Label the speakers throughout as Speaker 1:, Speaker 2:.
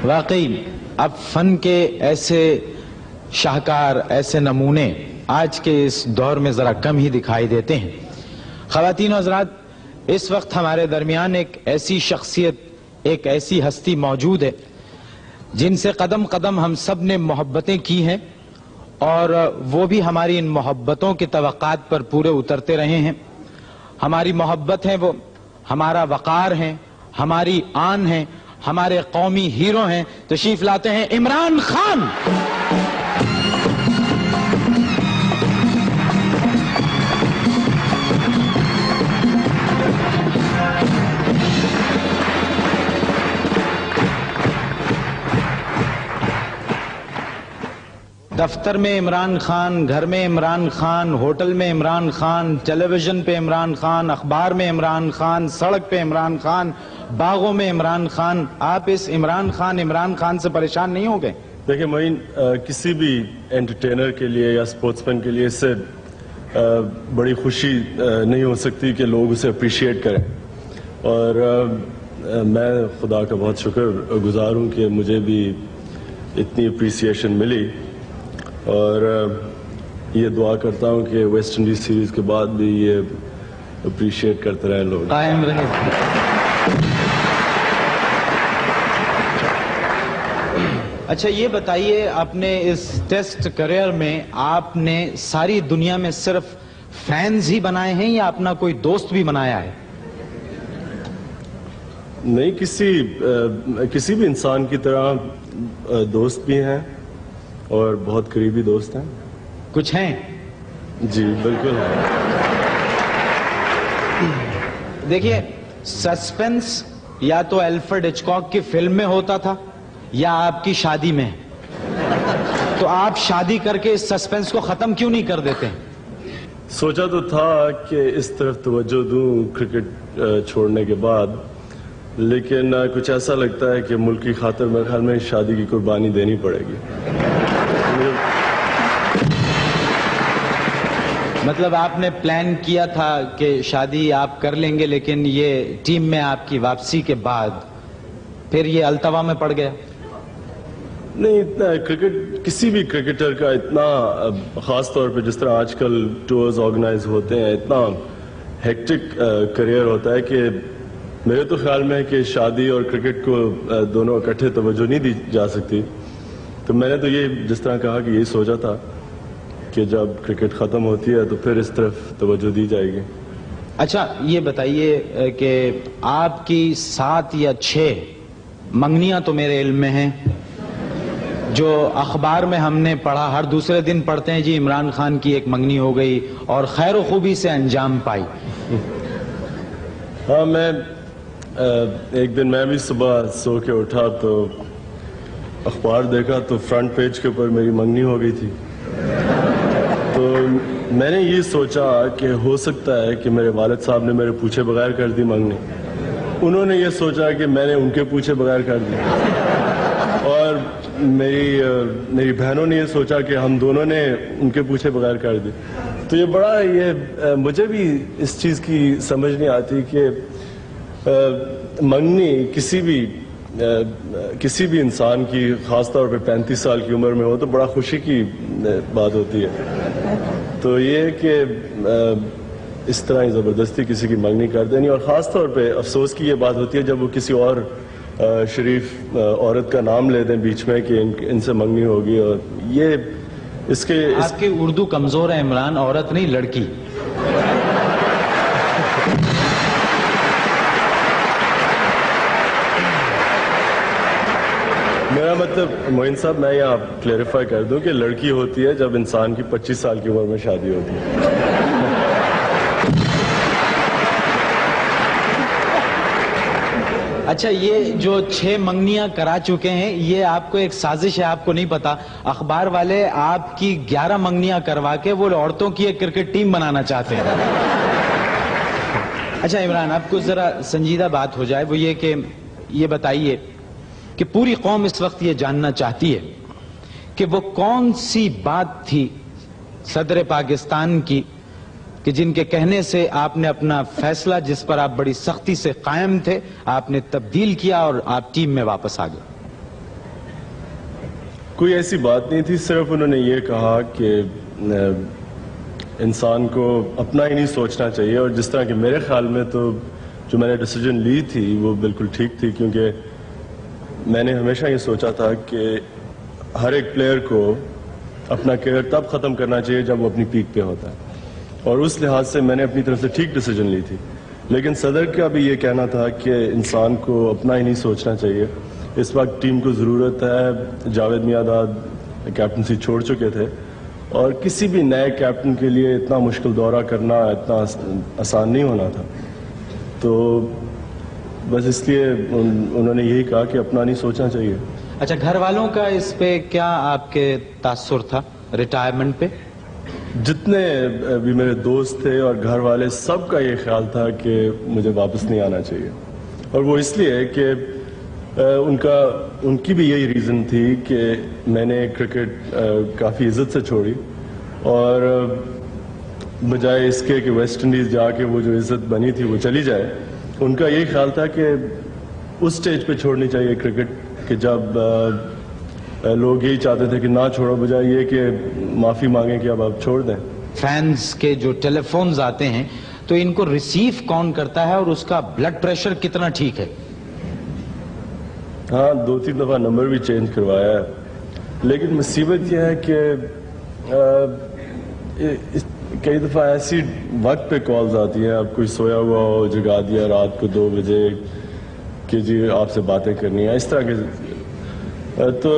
Speaker 1: واقعی اب فن کے ایسے شاہکار، ایسے نمونے آج کے اس دور میں ذرا کم ہی دکھائی دیتے ہیں۔ خواتین و حضرات، اس وقت ہمارے درمیان ایک ایسی شخصیت، ایک ایسی ہستی موجود ہے جن سے قدم قدم ہم سب نے محبتیں کی ہیں، اور وہ بھی ہماری ان محبتوں کے توقعات پر پورے اترتے رہے ہیں۔ ہماری محبت ہے، وہ ہمارا وقار ہے، ہماری آن ہے، ہمارے قومی ہیرو ہیں۔ تشریف لاتے ہیں عمران خان۔ دفتر میں عمران خان، گھر میں عمران خان، ہوٹل میں عمران خان، ٹیلی ویژن پہ عمران خان، اخبار میں عمران خان، سڑک پہ عمران خان، باغوں میں عمران خان۔ آپ اس عمران خان سے پریشان نہیں ہو گئے؟
Speaker 2: دیکھیں معین، کسی بھی انٹرٹینر کے لیے یا سپورٹس مین کے لیے اس سے بڑی خوشی نہیں ہو سکتی کہ لوگ اسے اپریشیٹ کریں، اور میں خدا کا بہت شکر گزار ہوں کہ مجھے بھی اتنی اپریسیشن ملی، اور یہ دعا کرتا ہوں کہ ویسٹ انڈیز سیریز کے بعد بھی یہ اپریشیٹ کرتے رہیں لوگ،
Speaker 1: قائم رہے۔ اچھا یہ بتائیے، اپنے اس ٹیسٹ کریئر میں آپ نے ساری دنیا میں صرف فینز ہی بنائے ہیں یا اپنا کوئی دوست بھی بنایا ہے؟
Speaker 2: نہیں، کسی بھی انسان کی طرح دوست بھی ہیں اور بہت قریبی دوست ہیں۔
Speaker 1: کچھ ہیں؟
Speaker 2: جی بالکل ہیں۔
Speaker 1: دیکھیے، سسپنس یا تو الفریڈ ہچکاک کی فلم میں ہوتا تھا یا آپ کی شادی میں، تو آپ شادی کر کے اس سسپنس کو ختم کیوں نہیں کر دیتے؟
Speaker 2: سوچا تو تھا کہ اس طرف توجہ دوں کرکٹ چھوڑنے کے بعد، لیکن کچھ ایسا لگتا ہے کہ ملک کی خاطر میرے خیال میں شادی کی قربانی دینی پڑے گی۔
Speaker 1: مطلب آپ نے پلان کیا تھا کہ شادی آپ کر لیں گے، لیکن یہ ٹیم میں آپ کی واپسی کے بعد پھر یہ التوا میں پڑ گیا؟
Speaker 2: نہیں، اتنا کرکٹ، کسی بھی کرکٹر کا اتنا، خاص طور پہ جس طرح آج کل ٹورز آرگنائز ہوتے ہیں، اتنا ہیکٹک کریئر ہوتا ہے کہ میرے تو خیال میں ہے کہ شادی اور کرکٹ کو دونوں اکٹھے توجہ نہیں دی جا سکتی۔ تو میں نے تو یہ جس طرح کہا کہ یہی سوچا تھا کہ جب کرکٹ ختم ہوتی ہے تو پھر اس طرف توجہ دی جائے گی۔
Speaker 1: اچھا یہ بتائیے کہ آپ کی 7 یا 6 منگنیاں تو میرے علم میں ہیں، جو اخبار میں ہم نے پڑھا، ہر دوسرے دن پڑھتے ہیں جی عمران خان کی ایک منگنی ہو گئی اور خیر و خوبی سے انجام پائی۔
Speaker 2: ہاں، میں ایک دن میں بھی صبح سو کے اٹھا تو اخبار دیکھا تو فرنٹ پیج کے اوپر میری منگنی ہو گئی تھی۔ تو میں نے یہ سوچا کہ ہو سکتا ہے کہ میرے والد صاحب نے میرے پوچھے بغیر کر دی منگنی، انہوں نے یہ سوچا کہ میں نے ان کے پوچھے بغیر کر دی، اور میری بہنوں نے یہ سوچا کہ ہم دونوں نے ان کے پوچھے بغیر کر دی۔ تو یہ بڑا، یہ مجھے بھی اس چیز کی سمجھ نہیں آتی کہ منگنی کسی بھی انسان کی، خاص طور پہ 35 سال کی عمر میں ہو تو بڑا خوشی کی بات ہوتی ہے۔ تو یہ کہ اس طرح ہی زبردستی کسی کی منگنی کر دینی، اور خاص طور پہ افسوس کی یہ بات ہوتی ہے جب وہ کسی اور شریف عورت کا نام لے دیں بیچ میں کہ ان سے منگنی ہوگی، اور یہ اس کے
Speaker 1: آپ کی اردو کمزور ہے عمران، عورت نہیں لڑکی۔
Speaker 2: میرا مطلب معین صاحب، میں یہاں کلیریفائی کر دوں کہ لڑکی ہوتی ہے جب انسان کی 25 سال کی عمر میں شادی ہوتی ہے۔
Speaker 1: اچھا یہ جو 6 منگنیاں کرا چکے ہیں، یہ آپ کو ایک سازش ہے، آپ کو نہیں پتا، اخبار والے آپ کی 11 منگنیاں کروا کے وہ عورتوں کی ایک کرکٹ ٹیم بنانا چاہتے ہیں۔ اچھا عمران، آپ کو ذرا سنجیدہ بات ہو جائے، وہ یہ کہ یہ بتائیے کہ پوری قوم اس وقت یہ جاننا چاہتی ہے کہ وہ کون سی بات تھی صدر پاکستان کی کہ جن کے کہنے سے آپ نے اپنا فیصلہ، جس پر آپ بڑی سختی سے قائم تھے، آپ نے تبدیل کیا اور آپ ٹیم میں واپس آ گئے؟
Speaker 2: کوئی ایسی بات نہیں تھی، صرف انہوں نے یہ کہا کہ انسان کو اپنا ہی نہیں سوچنا چاہیے، اور جس طرح کہ میرے خیال میں تو جو میں نے ڈیسیجن لی تھی وہ بالکل ٹھیک تھی، کیونکہ میں نے ہمیشہ یہ سوچا تھا کہ ہر ایک پلیئر کو اپنا کیریئر تب ختم کرنا چاہیے جب وہ اپنی پیک پہ ہوتا ہے، اور اس لحاظ سے میں نے اپنی طرف سے ٹھیک ڈیسیجن لی تھی۔ لیکن صدر کا بھی یہ کہنا تھا کہ انسان کو اپنا ہی نہیں سوچنا چاہیے۔ اس وقت ٹیم کو ضرورت ہے، جاوید میاں کیپٹنسی چھوڑ چکے تھے، اور کسی بھی نئے کیپٹن کے لیے اتنا مشکل دورہ کرنا اتنا آسان نہیں ہونا تھا، تو بس اس لیے انہوں نے یہی کہا کہ اپنا نہیں سوچنا چاہیے۔
Speaker 1: اچھا، گھر والوں کا اس پہ کیا آپ کے تاثر تھا ریٹائرمنٹ پہ؟
Speaker 2: جتنے بھی میرے دوست تھے اور گھر والے، سب کا یہ خیال تھا کہ مجھے واپس نہیں آنا چاہیے، اور وہ اس لیے کہ ان کی بھی یہی ریزن تھی کہ میں نے کرکٹ کافی عزت سے چھوڑی، اور بجائے اس کے کہ ویسٹ انڈیز جا کے وہ جو عزت بنی تھی وہ چلی جائے، ان کا یہی خیال تھا کہ اس سٹیج پہ چھوڑنی چاہیے کرکٹ کہ جب لوگ یہی چاہتے تھے کہ نہ چھوڑو، بجائے یہ کہ معافی مانگیں کہ اب آپ چھوڑ دیں۔
Speaker 1: فینز کے جو ٹیلی فونز آتے ہیں تو ان کو ریسیو کون کرتا ہے، اور اس کا بلڈ پریشر کتنا ٹھیک ہے؟
Speaker 2: ہاں، 2-3 دفعہ نمبر بھی چینج کروایا ہے، لیکن مصیبت یہ ہے کہ کئی دفعہ ایسی وقت پہ کالز آتی ہیں، اب کوئی سویا ہوا ہو، جگا دیا رات کو 2 بجے کہ جی آپ سے باتیں کرنی ہیں، اس طرح کے، تو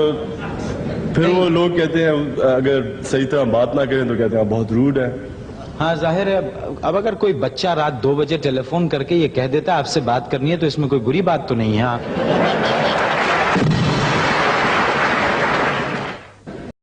Speaker 2: پھر وہ لوگ کہتے ہیں اگر صحیح طرح بات نہ کریں تو کہتے ہیں آپ بہت روڈ ہیں۔
Speaker 1: ہاں ظاہر ہے، اب اگر کوئی بچہ رات 2 بجے ٹیلی فون کر کے یہ کہہ دیتا ہے آپ سے بات کرنی ہے تو اس میں کوئی بری بات تو نہیں ہے۔